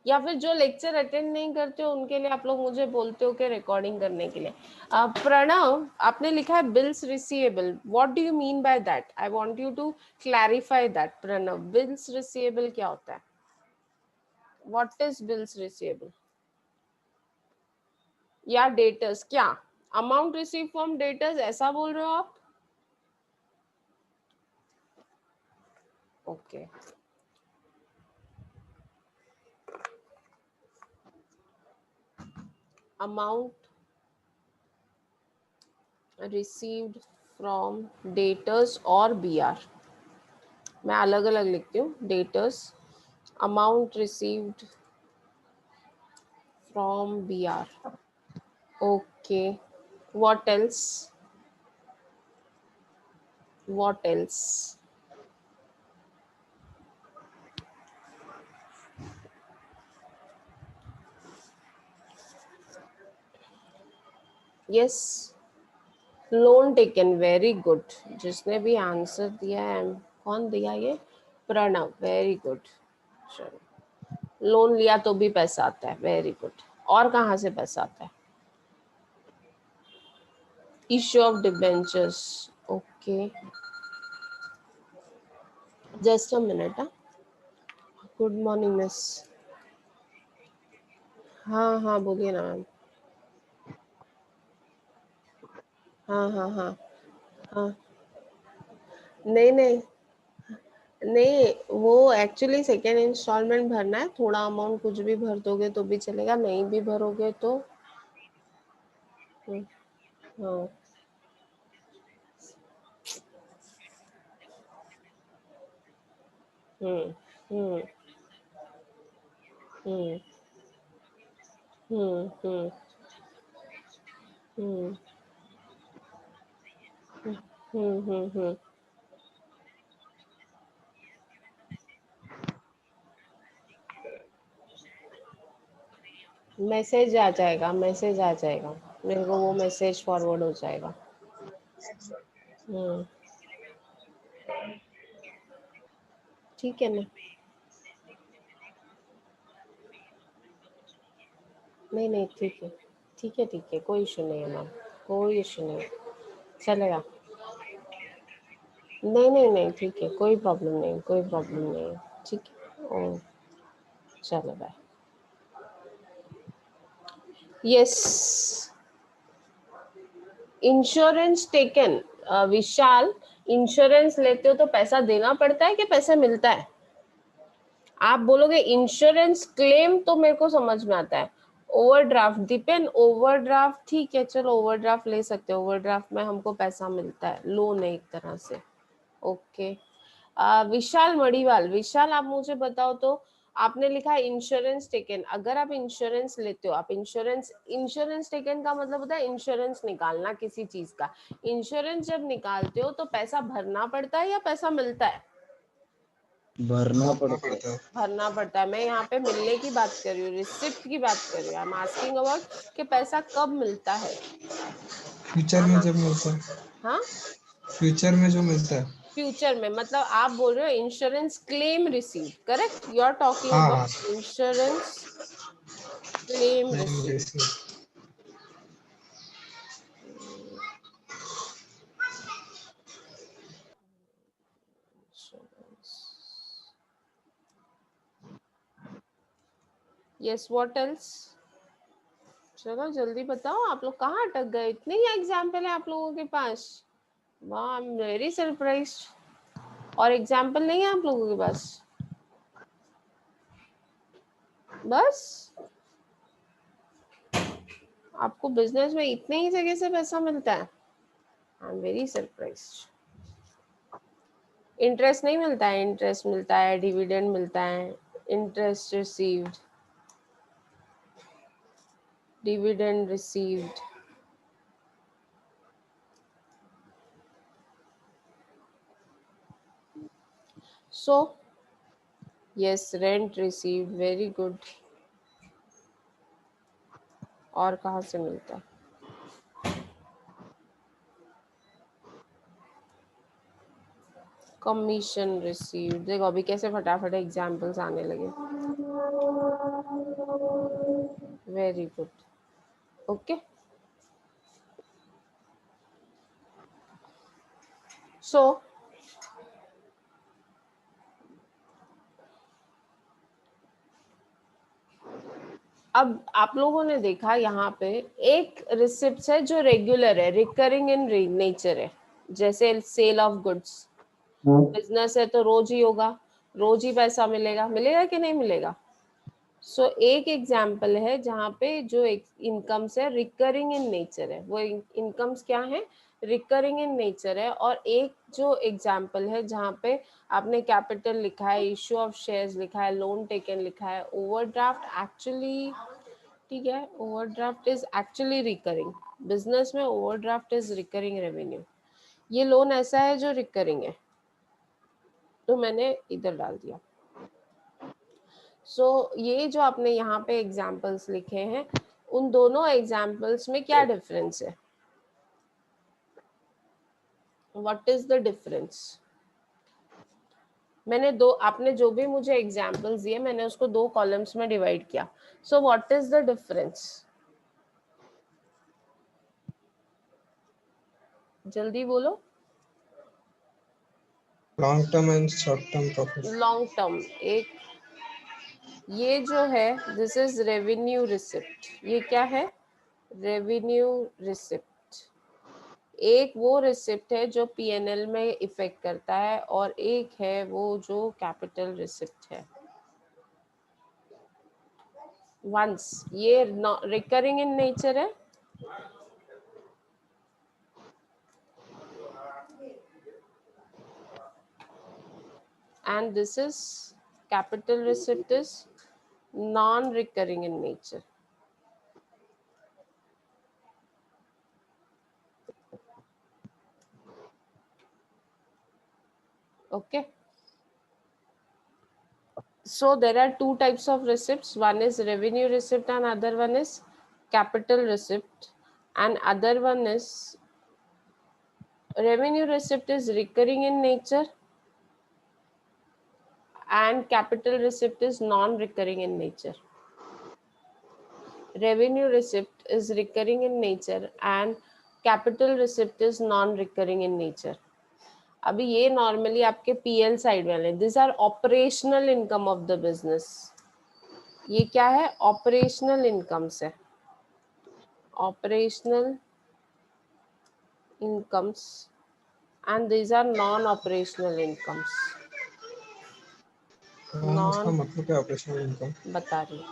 या फिर जो लेक्चर अटेंड नहीं करते हो उनके लिए आप लोग मुझे बोलते हो कि रिकॉर्डिंग करने के लिए। प्रणव, आपने लिखा है bills receivable, what do you mean by that? I want you to clarify that. Pranav, bills receivable क्या होता है? What is bills receivable? या डेटर्स? क्या अमाउंट रिसीव फ्रॉम डेटर्स ऐसा बोल रहे हो आप? Okay, amount received from debtors और बीआर। मैं अलग अलग लिखती हूँ, debtors, amount received from BR. Okay, what else? What else? Yes, loan taken, very good. जिसने भी आंसर दिया है, कौन दिया ये? Pranav, very good. चलो, लोन लिया तो भी पैसा आता है, वेरी गुड। और कहाँ से पैसा आता है? Issue of debentures, okay, just a minute. Good morning miss. हाँ हाँ, बोलिए ना मैम। हाँ हाँ हाँ हाँ। नहीं नहीं नहीं, वो एक्चुअली सेकेंड इंस्टॉलमेंट भरना है। थोड़ा अमाउंट कुछ भी भर दोगे तो भी चलेगा, नहीं भी भरोगे तो। हाँ, हम्म हम्म हम्म हम्म हम्म हम्म। मैसेज आ जाएगा, मैसेज आ जाएगा, मेरे को वो मैसेज फॉरवर्ड हो जाएगा। हम्म, ठीक है ना? नहीं नहीं, ठीक है, ठीक है, ठीक है, कोई इशू नहीं है मैम, कोई इशू नहीं है, चलेगा। नहीं नहीं नहीं, ठीक है, कोई प्रॉब्लम नहीं, कोई प्रॉब्लम नहीं है, ठीक है। ओ, चलो bye. Yes, insurance taken. Vishal, insurance लेते हो तो पैसा देना पड़ता है कि पैसा मिलता है? आप बोलोगे इंश्योरेंस क्लेम तो मेरे को समझ में आता है। ओवरड्राफ्ट डिपेंड, ओवरड्राफ्ट ठीक है, चलो ओवरड्राफ्ट ले सकते हो, ओवरड्राफ्ट में हमको पैसा मिलता है, लोन है एक तरह से। ओके। विशाल मणिवाल, विशाल आप मुझे बताओ तो, आपने लिखा है इंश्योरेंस टेकन। अगर आप इंश्योरेंस लेते हो, आप इंश्योरेंस, इंश्योरेंस टेकन का मतलब होता है इंश्योरेंस निकालना किसी चीज का। इंश्योरेंस जब निकालते हो तो पैसा भरना पड़ता है या पैसा मिलता है? भरना पड़ता है। भरना पड़ता है। मैं यहाँ पे मिलने की बात कर रही हूँ, रिसिप्ट की बात कर रही हूँ। आई एम आस्किंग अबाउट कि पैसा कब मिलता है। फ्यूचर में जब मिलता है। हाँ, फ्यूचर में जो मिलता है। फ्यूचर में, मतलब आप बोल रहे हो insurance claim receive, correct? You are talking हाँ हाँ। अबाउट इंश्योरेंस क्लेम नहीं रिसीव। जैसे यस, व्हाट एल्स? चलो जल्दी बताओ, आप लोग कहाँ अटक गए? इतने ही एग्जाम्पल है आप लोगों के पास? वाह, आई एम वेरी सरप्राइज्ड। और एग्जाम्पल नहीं है आप लोगों के पास? बस आपको बिजनेस में इतने ही जगह से पैसा मिलता है? I am very surprised. Interest नहीं मिलता है? इंटरेस्ट मिलता है, डिविडेंड मिलता है, interest received, dividend received. So yes, rent received, very good. और कहाँ से मिलता है? Commission received. देखो अभी कैसे फटाफट एग्जाम्पल्स आने लगे। Very good. ओके, सो अब आप लोगों ने देखा यहाँ पे एक रिसिप्ट है जो रेगुलर है, रिकरिंग इन नेचर है, जैसे सेल ऑफ गुड्स. बिजनेस है तो रोज ही होगा, रोज ही पैसा मिलेगा, मिलेगा कि नहीं मिलेगा. सो एक एग्जाम्पल है जहाँ पे जो इनकम्स है रिकरिंग इन नेचर है. वो इनकम्स क्या है, रिकरिंग इन नेचर है. और एक जो एग्जाम्पल है जहाँ पे आपने कैपिटल लिखा है, इश्यू ऑफ शेयर्स लिखा है, लोन टेकन लिखा है, ओवरड्राफ्ट एक्चुअली, ठीक है, overdraft is actually recurring. Business में ओवरड्राफ्ट इज रिकरिंग रेवेन्यू. ये लोन ऐसा है जो रिकरिंग है, तो मैंने इधर डाल दिया. सो ये जो आपने यहाँ पे एग्जाम्पल्स लिखे हैं, उन दोनों एग्जाम्पल्स में क्या डिफरेंस है, व्हाट इज द डिफरेंस. मैंने दो, आपने जो भी मुझे एग्जाम्पल्स दिए मैंने उसको दो कॉलम्स में डिवाइड किया. So what is the difference, जल्दी बोलो. Long term and short term profit. Long term, एक ये जो है दिस इज रेवेन्यू रिसिप्ट. ये क्या है, रेवेन्यू रिसिप्ट. एक वो रिसिप्ट है जो पीएनएल में इफेक्ट करता है, और एक है वो जो कैपिटल रिसिप्ट है. वंस ये रिकरिंग इन नेचर है, and this is capital receipt is non-recurring in nature. Okay, so there are two types of receipts. One is revenue receipt and other one is capital receipt, and other one is revenue receipt is recurring in nature and capital receipt is non-recurring in nature. Revenue receipt is recurring in nature and capital receipt is non-recurring in nature. अभी ये normally आपके PL side वाले, this are operational income of the business. ये क्या है, operational incomes है, operational incomes, and these are non operational incomes. इसका non, मतलब क्या ऑपरेशनल इनकम. बता रही,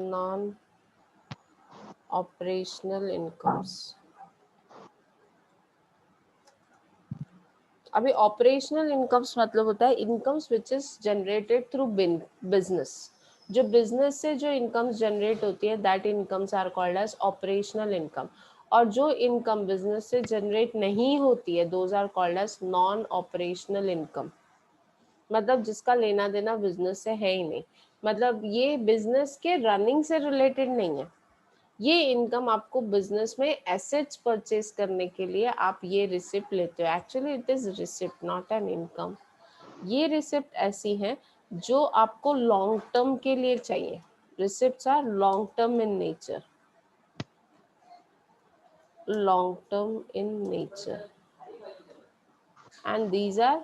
नॉन ऑपरेशनल इनकम्स. अभी ऑपरेशनल इनकम्स मतलब होता है incomes which is generated through business. जो बिजनेस से जो इनकम्स जनरेट होती है that incomes are called as operational income. और जो इनकम बिजनेस से जनरेट नहीं होती है those are called as non operational income. मतलब जिसका लेना देना बिजनेस से है ही नहीं, मतलब ये बिजनेस के रनिंग से रिलेटेड नहीं है. ये इनकम आपको बिजनेस में एसेट्स परचेज करने के लिए आप ये रिसिप्ट लेते हो. Actually it is receipt not an income. ये रिसिप्ट ऐसी हैं जो आपको लॉन्ग टर्म के लिए चाहिए. Receipts are long term in nature, long term in nature, and these are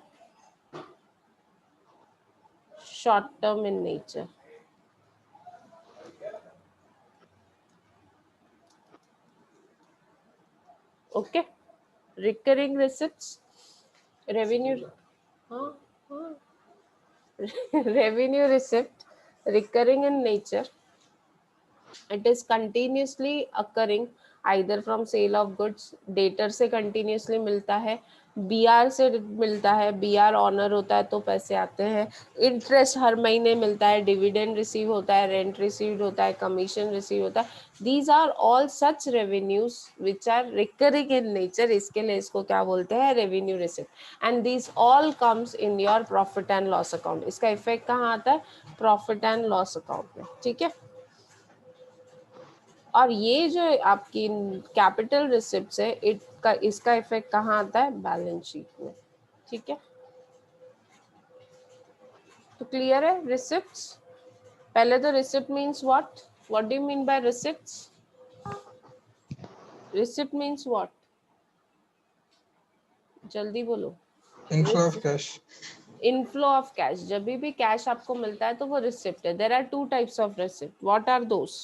short term in nature. Okay, recurring receipts, revenue, हाँ हाँ, revenue receipt recurring in nature. It is continuously occurring either from sale of goods. Debtor से continuously मिलता है, B R से मिलता है, B R honour होता है तो पैसे आते हैं. इंटरेस्ट हर महीने मिलता है, डिविडेंड रिसीव होता है, रेंट रिसीव होता है, कमीशन रिसीव होता है. These are all such revenues which are recurring in nature. इसके लिए इसको क्या बोलते हैं, revenue receipt. And these all comes in your profit and loss account. इसका इफेक्ट कहाँ आता है, प्रॉफिट एंड लॉस अकाउंट में. ठीक है, और ये जो आपकी कैपिटल रिसिप्ट्स है इसका इफेक्ट कहाँ आता है, बैलेंस शीट में. ठीक है, तो क्लियर है रिसिप्ट्स. पहले तो receipt means what? What do you mean by receipts? Receipt means what? जल्दी बोलो. Inflow of cash. Inflow of cash. जब भी कैश आपको मिलता है तो वो रिसिप्ट है. There are two types of receipt. What are those?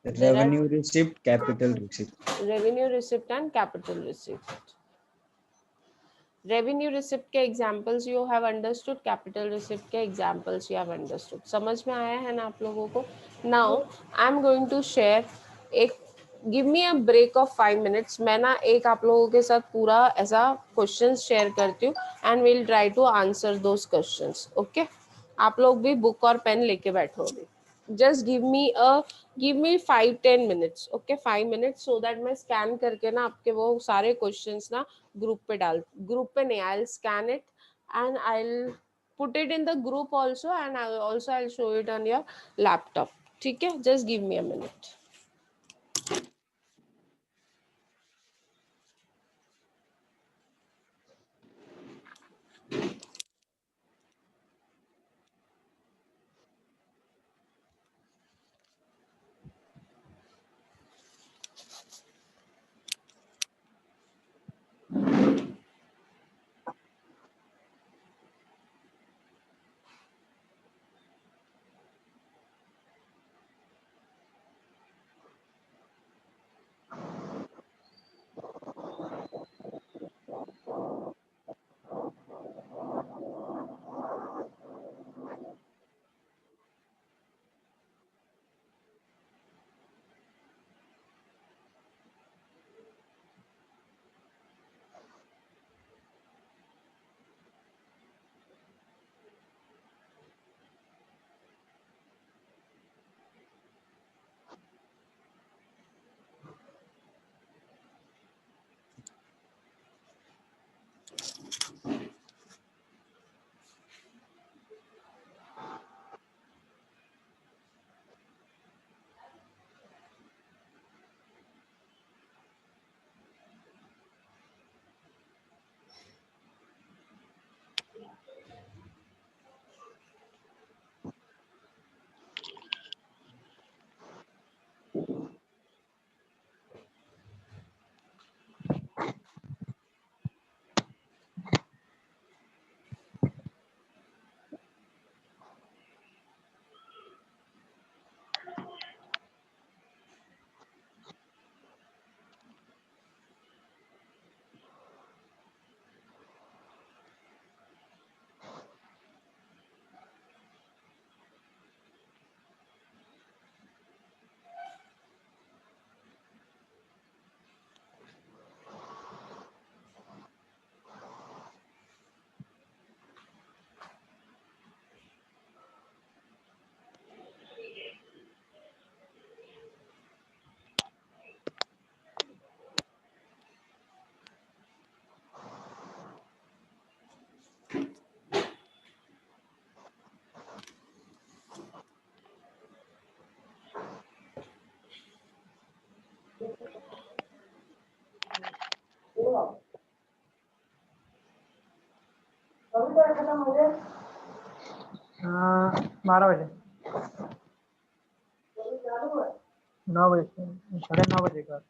Revenue receipt, capital receipt. Revenue receipt and capital receipt. Revenue receipt के examples you have understood. Capital receipt के एग्जांपल्स यू हैव अंडरस्टूड. समझ में आया है ना आप लोगों को? Now I am going to share एक. Give me a break of 5 minutes. मैं ना एक आप लोगों के साथ पूरा ऐसा क्वेश्चन शेयर करती हूँ and will try to answer those questions. Okay, आप लोग भी बुक और पेन लेके बैठो अभी. Just give me 5-10 minutes. Okay, 5 minutes, so that मैं स्कैन करके ना आपके वो सारे क्वेश्चंस ना ग्रुप पे नहीं, I will scan it and I will put it in the group also, and I'll show it on your laptop. ठीक है, just give me a minute. हाँ 12 बजे 9 बजे 9:30 का.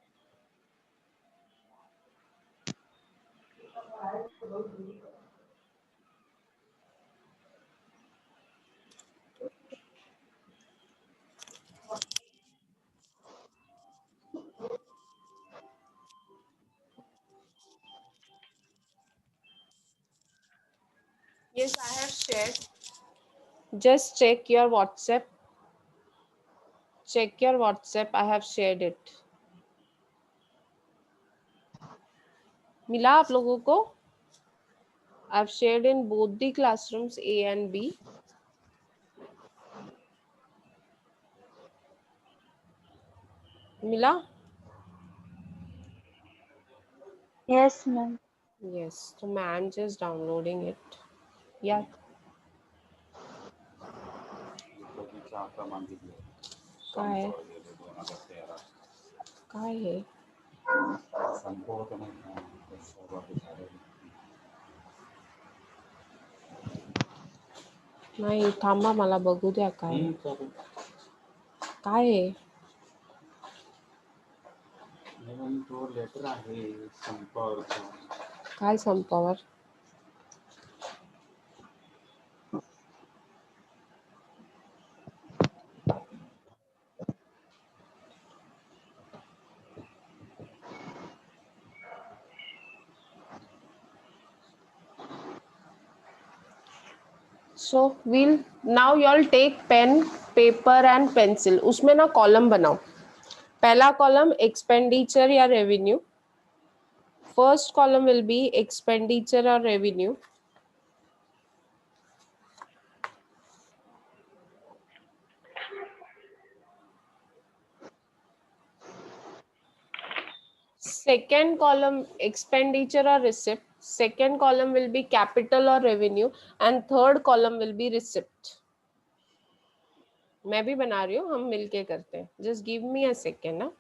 Yes, I have shared. Just check your WhatsApp. Check your WhatsApp. I have shared it. मिला आप लोगों को? I've shared in both the classrooms A and B. मिला? Yes, ma'am. Yes. So I'm just downloading it. Yeah. काय है? काय है? नाही थांबा मला बघू द्या काय काय आहे. तो लेटर आहे संपावरचा. काय संपावर. So we'll now y'all take pen, paper and pencil. उसमें ना कॉलम बनाओ. पहला कॉलम एक्सपेंडिचर या revenue. First column will be expenditure और revenue. Second column expenditure or receipt. Second column will be capital or revenue and third column will be receipt. मैं भी बना रही हूँ, हम मिलके करते हैं. Just give me a second ना.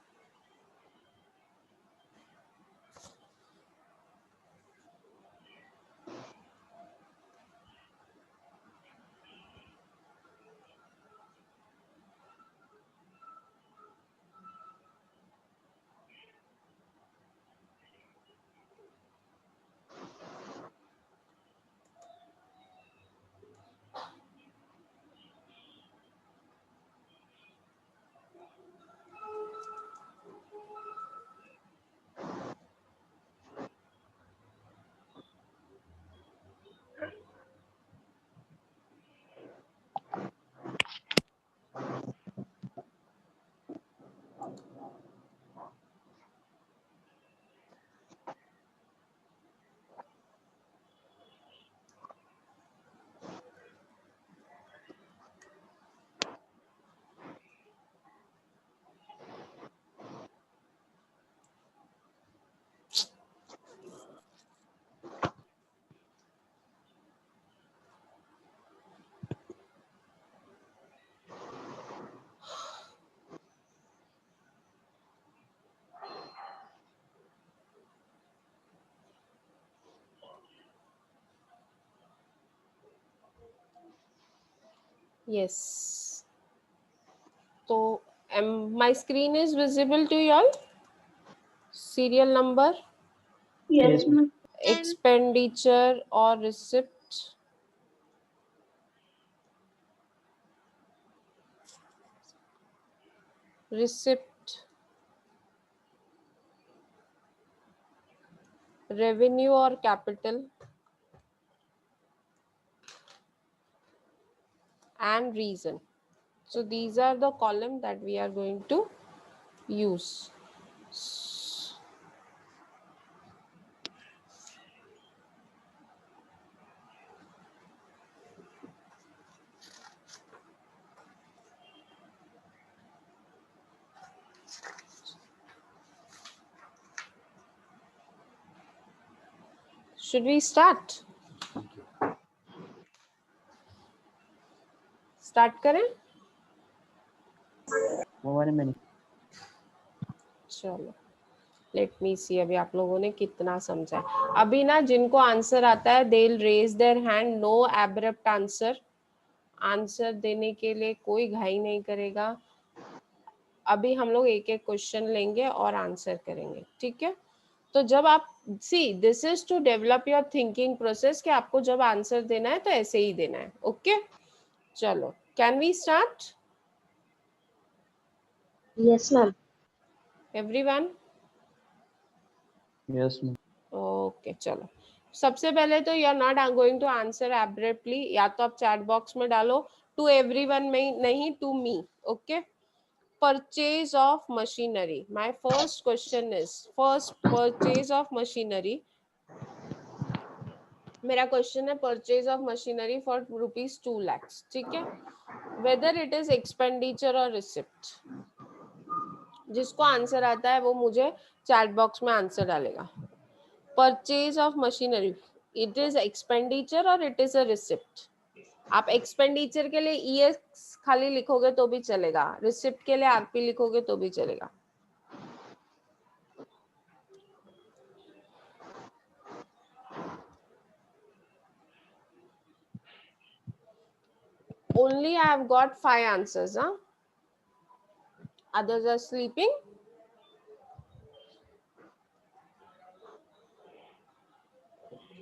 Yes. So my screen is visible to you all. Serial number, Yes, ma'am. expenditure or receipt. Receipt, revenue or capital, and reason. So these are the column that we are going to use. Should we start? Start करें? चलो let me सी अभी आप लोगों ने कितना समझा है. अभी ना जिनको आंसर आता है they will raise their hand. No abrupt answer. Answer देने के लिए कोई घाई नहीं करेगा. अभी हम लोग एक एक क्वेश्चन लेंगे और आंसर करेंगे. ठीक है. तो जब आप see this is to develop your thinking process कि आपको जब आंसर देना है तो ऐसे ही देना है. ओके चलो can we start. Yes, ma'am. Everyone. Yes, ma'am. Okay चलो सबसे पहले तो you are not going to answer abruptly. या तो आप चैट बॉक्स में डालो. टू एवरीवन में नहीं, to me. Okay. Purchase of machinery. My first question is first purchase of machinery. मेरा क्वेश्चन है purchase of machinery for ₹2 lakh. ठीक है. वेदर इट इज एक्सपेंडिचर और रिसिप्ट. जिसको आंसर आता है वो मुझे चैट बॉक्स में आंसर डालेगा. Purchase of machinery it is expenditure और इट इज अ रिसिप्ट. आप एक्सपेंडिचर के लिए ईएक्स खाली लिखोगे तो भी चलेगा. रिसिप्ट के लिए आरपी लिखोगे तो भी चलेगा. only I have got 5 answers, huh? Others are sleeping.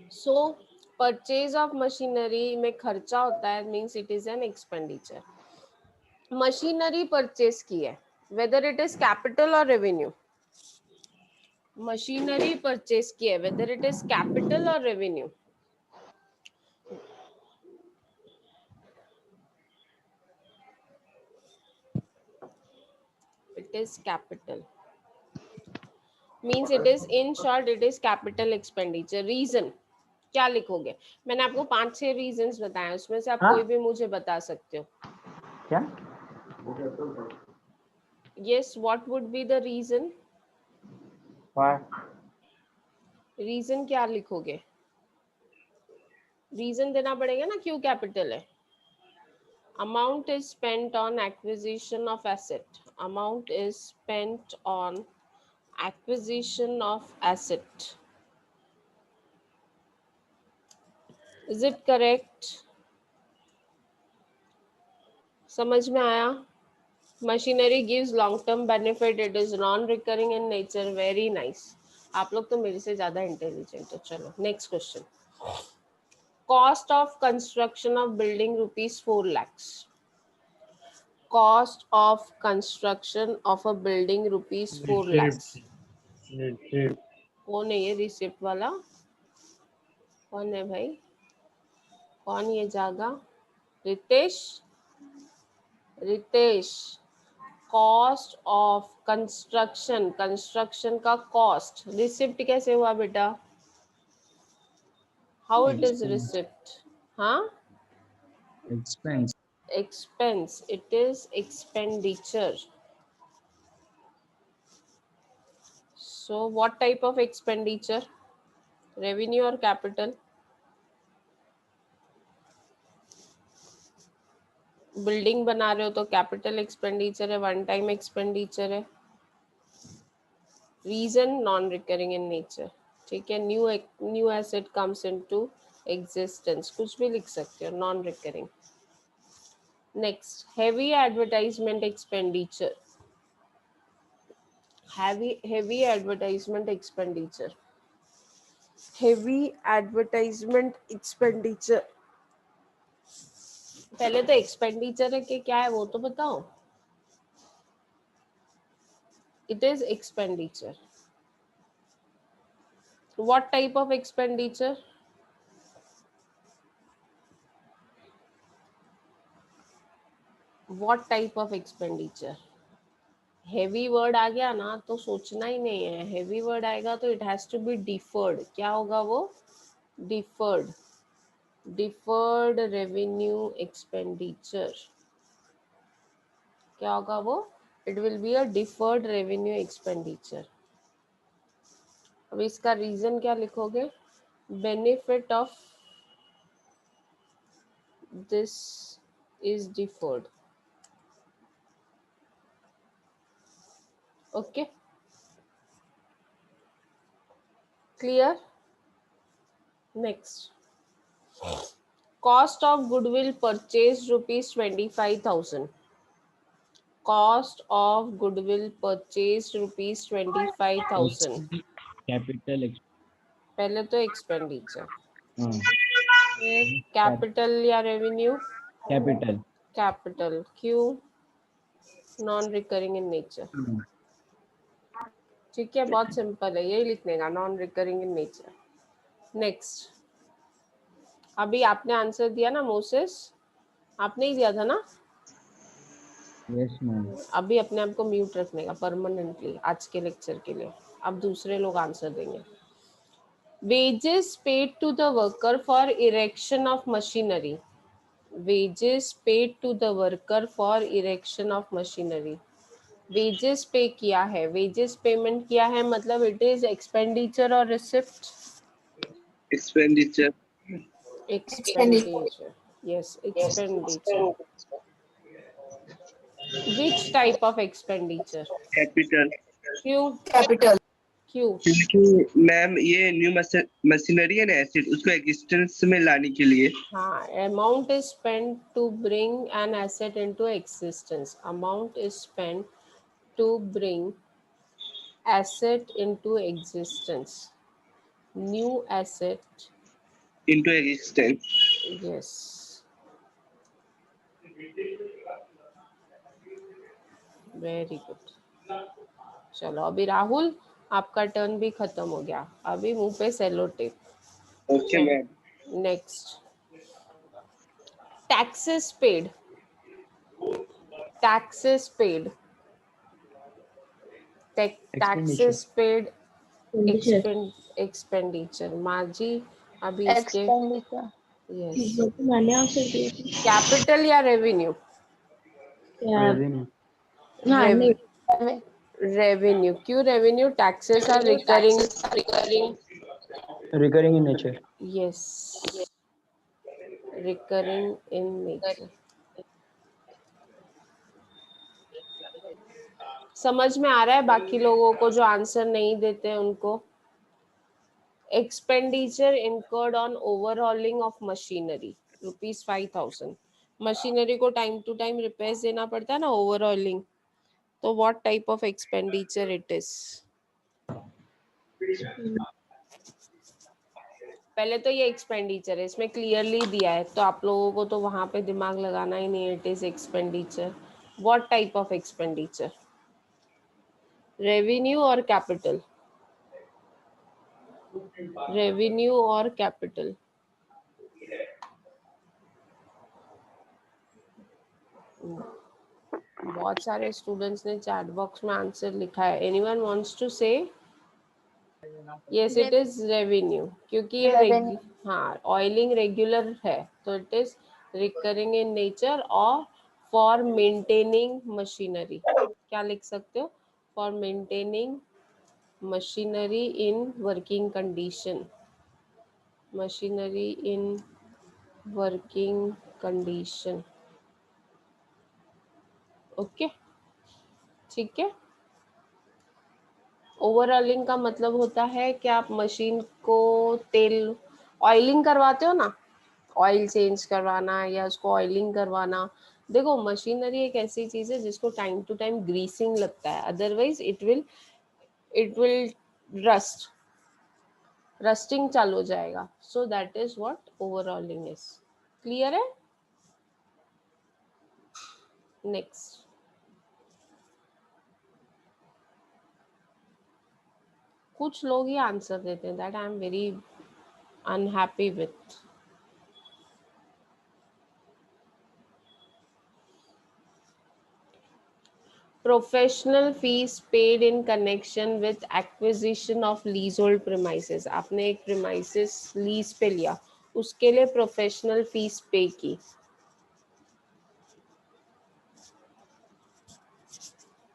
So purchase of machinery में खर्चा होता है, means it is an expenditure. Machinery purchase की है, whether it is capital or revenue. Machinery purchase की है, whether it is capital or revenue. It is capital. Means it is, in short, it is capital expenditure. Reason क्या लिखोगे? मैंने आपको 5-6 reasons बताए, उसमें से आप कोई भी मुझे बता सकते हो. क्या? Yes, what would be the reason? Why? Reason क्या लिखोगे? रीजन देना पड़ेगा ना, क्यों कैपिटल है. Amount is spent on acquisition of asset. Amount is spent on acquisition of asset. Is it correct? समझ में आया? Machinery gives long term benefit. It is non recurring in nature. Very nice. आप लोग तो मेरे से ज्यादा इंटेलिजेंट हो. चलो next question. Cost of construction of building ₹4 lakhs. Cost of construction of a building ₹4 lakhs. कौन है ये रिसिप्ट वाला? कौन है भाई? कौन ये जागा? Ritesh. Ritesh. Cost of construction, construction का कॉस्ट रिसिप्ट कैसे हुआ बेटा? How it is receipt? हाँ, Expense. Expense. It is expenditure. So what type of expenditure? Revenue और कैपिटल? बिल्डिंग बना रहे हो तो कैपिटल एक्सपेंडिचर है, वन टाइम एक्सपेंडिचर है. Reason non recurring in nature. ठीक है, new asset comes into existence, कुछ भी लिख सकते हो, non recurring. Next, heavy advertisement expenditure. Heavy advertisement expenditure. Heavy advertisement expenditure. पहले तो एक्सपेंडिचर है कि क्या है वो तो बताओ. It is expenditure. What type of expenditure? What type of expenditure? Heavy word आ गया ना तो सोचना ही नहीं है. Heavy word आएगा तो it has to be deferred. क्या होगा वो? Deferred. Deferred revenue expenditure. क्या होगा वो? It will be a deferred revenue expenditure. अब इसका रीजन क्या लिखोगे? Benefit of this is deferred. Okay, clear? Next, cost of goodwill purchase ₹25,000. Cost of goodwill purchase ₹25,000. Capital. पहले तो एक्सपेंडिचर, हाँ. फिर कैपिटल या रेवेन्यू? Capital. कैपिटल. क्यों? Non recurring in nature. ठीक है, बहुत सिंपल है, यही लिखने का, non recurring in nature. Next, अभी आपने आंसर दिया ना मोसेस? आपने ही दिया था ना? Yes, ma'am. अभी अपने आप को म्यूट रखने का परमानेंटली आज के लेक्चर के लिए. अब दूसरे लोग आंसर देंगे. Wages paid to the worker for erection of machinery. Wages paid to the worker for erection of machinery. Wages pay किया है, वेजेस पेमेंट किया है, मतलब इट इज एक्सपेंडिचर और receipt? Expenditure. Expenditure. Yes, expenditure. Which type of expenditure? Capital. क्यों? Capital. क्यों? क्योंकि ma'am ये न्यू मशीनरी है ना एसेट, उसको एग्जिस्टेंस में लाने के लिए। हाँ, amount is spent to bring an asset into existence. Amount is spent to bring asset into existence. New asset, into existence. yes. Very good. चलो अभी राहुल आपका टर्न भी खत्म हो गया, अभी मुंह पे cello tape. Okay ma'am. Next, taxes paid. Taxes paid, taxes paid, expenditure. माजी अभी इसके एक्सपेंडिचर। यस, मैंने आंसर दिया था। कैपिटल या रेवेन्यू? रेवेन्यू। हाँ नहीं, रेवेन्यू। क्यों revenue? Taxes are recurring. Recurring in nature. Yes, recurring in nature. समझ में आ रहा है बाकी लोगों को जो आंसर नहीं देते हैं उनको? Expenditure incurred on overhauling of machinery ₹5,000। Machinery को टाइम टू टाइम रिपेयर्स देना पड़ता है ना, ओवरहॉलिंग। तो what type of expenditure it is? पहले तो ये एक्सपेंडिचर है, इसमें क्लियरली दिया है, तो आप लोगों को तो वहां पे दिमाग लगाना ही नहीं है। It is expenditure. What type of expenditure? Revenue और कैपिटल? रेवेन्यू और कैपिटल? बहुत सारे स्टूडेंट्स ने चैट बॉक्स में आंसर लिखा है। एनीवन वांट्स टू से? यस, इट इज रेवेन्यू, क्योंकि ये हाँ ऑयलिंग रेगुलर है, तो it is recurring in nature और फॉर मेंटेनिंग मशीनरी। क्या लिख सकते हो? For maintaining machinery in working condition. Machinery in working condition. Okay, ठीक है। ओवरऑलिंग का मतलब होता है कि आप मशीन को तेल ऑयलिंग करवाते हो ना, ऑयल चेंज करवाना या उसको ऑयलिंग करवाना। देखो मशीनरी एक ऐसी चीज है जिसको टाइम टू टाइम ग्रीसिंग लगता है, अदरवाइज इट विल रस्टिंग चालू हो जाएगा। So that is what overhauling is. Clear है? नेक्स्ट, कुछ लोग ही आंसर देते हैं, that I am very unhappy with. Professional fees paid in connection with acquisition of leasehold premises. आपने एक प्रीमाइसेस लीज पे लिया, उसके लिए प्रोफेशनल फीस पे की।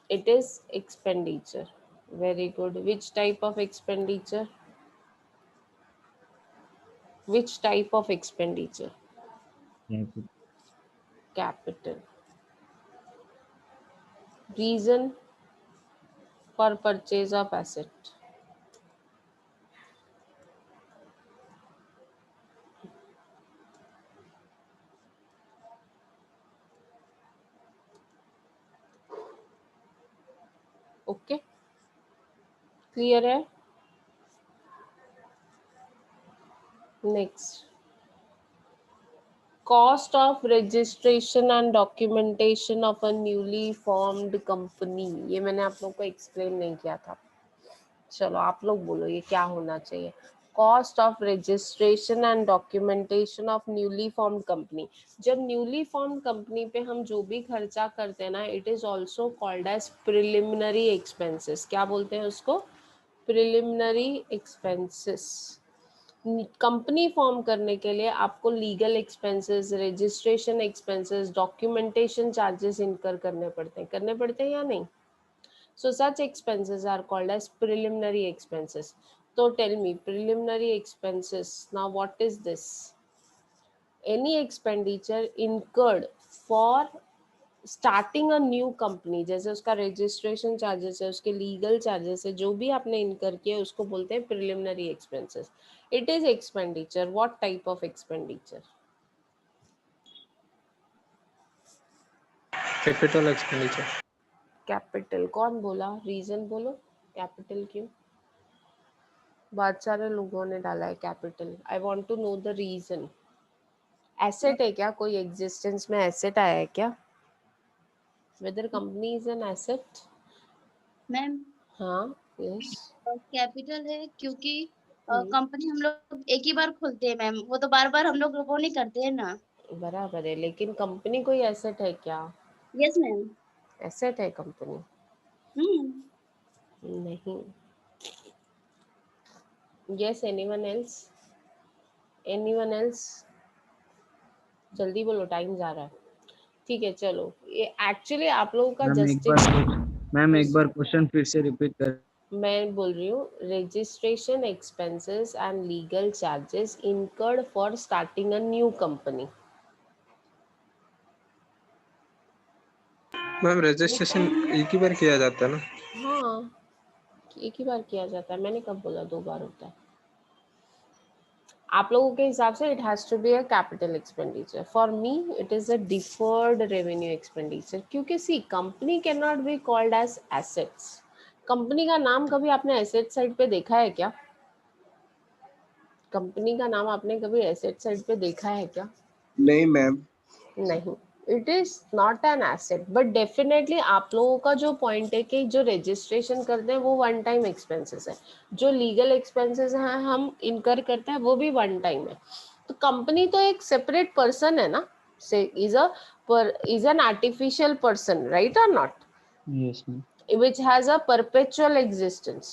It is expenditure. Very good. Which type of expenditure? Which type of expenditure? Capital. Reason for purchase of asset? Okay, clear है? Next, cost of registration and documentation of a newly formed company। ये मैंने आप लोग को explain नहीं किया था। चलो आप लोग बोलो ये क्या होना चाहिए? Cost of registration and documentation of newly formed company. जब न्यूली फॉर्म्ड कंपनी पे हम जो भी खर्चा करते हैं ना, it is also called as preliminary expenses. क्या बोलते हैं उसको? Preliminary expenses. कंपनी फॉर्म करने के लिए आपको legal expenses, registration expenses, documentation charges incur करने पड़ते हैं या नहीं? So such expenses are called as preliminary expenses. तो tell me, preliminary expenses, now what is this? Any expenditure incurred for starting a new company, जैसे उसका registration charges है, उसके लीगल चार्जेस है, जो भी आपने इनकर किए उसको बोलते हैं preliminary expenses. It is expenditure. What type of expenditure? Capital expenditure. Capital. कौन बोला? रीजन बोलो. कैपिटल क्यों? बहुत सारे लोगों ने डाला है capital. I want to know the reason. Asset है क्या? कोई एग्जिस्टेंस में एसेट आया है क्या? Whether company is an asset? Ma'am हाँ. यस. कैपिटल है क्योंकि कंपनी हम लोग एक ही बार खोलते हैं मैम, वो तो बार बार हम लोग वो नहीं करते हैं ना. बराबर है, लेकिन कंपनी कोई एसेट है क्या? Yes ma'am. एसेट है कंपनी? नहीं. Yes. Anyone else? Anyone else? जल्दी बोलो, टाइम जा रहा है. ठीक है चलो. ये एक्चुअली आप लोगों का मैम एक बार क्वेश्चन फिर से रिपीट कर. मैं बोल रही हूँ, registration expenses and legal charges incurred for starting a new company. Ma'am registration एक ही बार किया जाता है ना? हाँ, एक ही बार किया जाता है. मैंने कब बोला 2 बार होता है? आप लोगों के हिसाब से it has to be a capital expenditure. For me it is a deferred revenue expenditure. क्योंकि see, company can not be called as assets. Company का नाम कभी आपने एसेट साइड पे देखा है क्या? कंपनी का नाम आपने कभी एसेट साइड पे देखा है क्या? नहीं मैम. नहीं. It is not an asset. But definitely आप लोगों का जो पॉइंट है कि जो रजिस्ट्रेशन करते हैं वो वन टाइम एक्सपेंसेस है, जो लीगल एक्सपेंसेस हैं हम इनकर करते हैं वो भी वन टाइम है. तो कंपनी तो एक सेपरेट पर्सन है ना, say is an artificial person, right और not? Yes ma'am. which has a perpetual existence.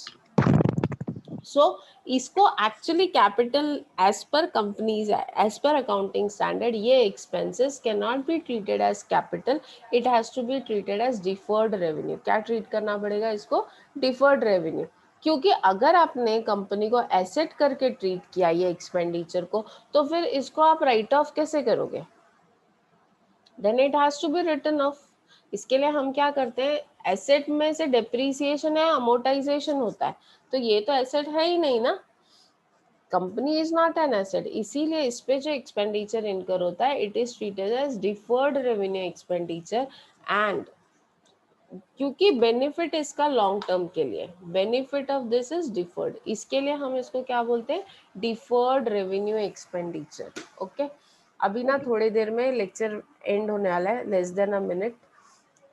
So इसको actually capital as per companies, as per accounting standard, ये expenses can not be treated as capital. It has to be treated as deferred revenue. क्या treat करना पड़ेगा इसको? Deferred revenue. क्योंकि अगर आपने company को एसेट करके ट्रीट किया ये एक्सपेंडिचर को, तो फिर इसको आप राइट ऑफ कैसे करोगे? Then it has to be written off. इसके लिए हम क्या करते हैं, एसेट में से डेप्रीसिएशन या अमोर्टाइजेशन होता है, तो ये तो एसेट है ही नहीं ना. Company is not an asset. इसीलिए इस पे जो एक्सपेंडिचर इनकर होता है it is treated as deferred revenue expenditure. And क्योंकि बेनिफिट इसका लॉन्ग टर्म के लिए, benefit of this is deferred, इसके लिए हम इसको क्या बोलते हैं? Deferred revenue expenditure. ओके. अभी ना थोड़ी देर में लेक्चर एंड होने वाला है, less than a minute.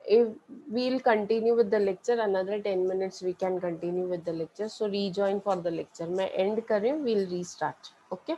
if we'll continue with the lecture another 10 minutes we can continue with the lecture, so rejoin for the lecture. मैं end कर रही हूँ, we'll restart. Okay.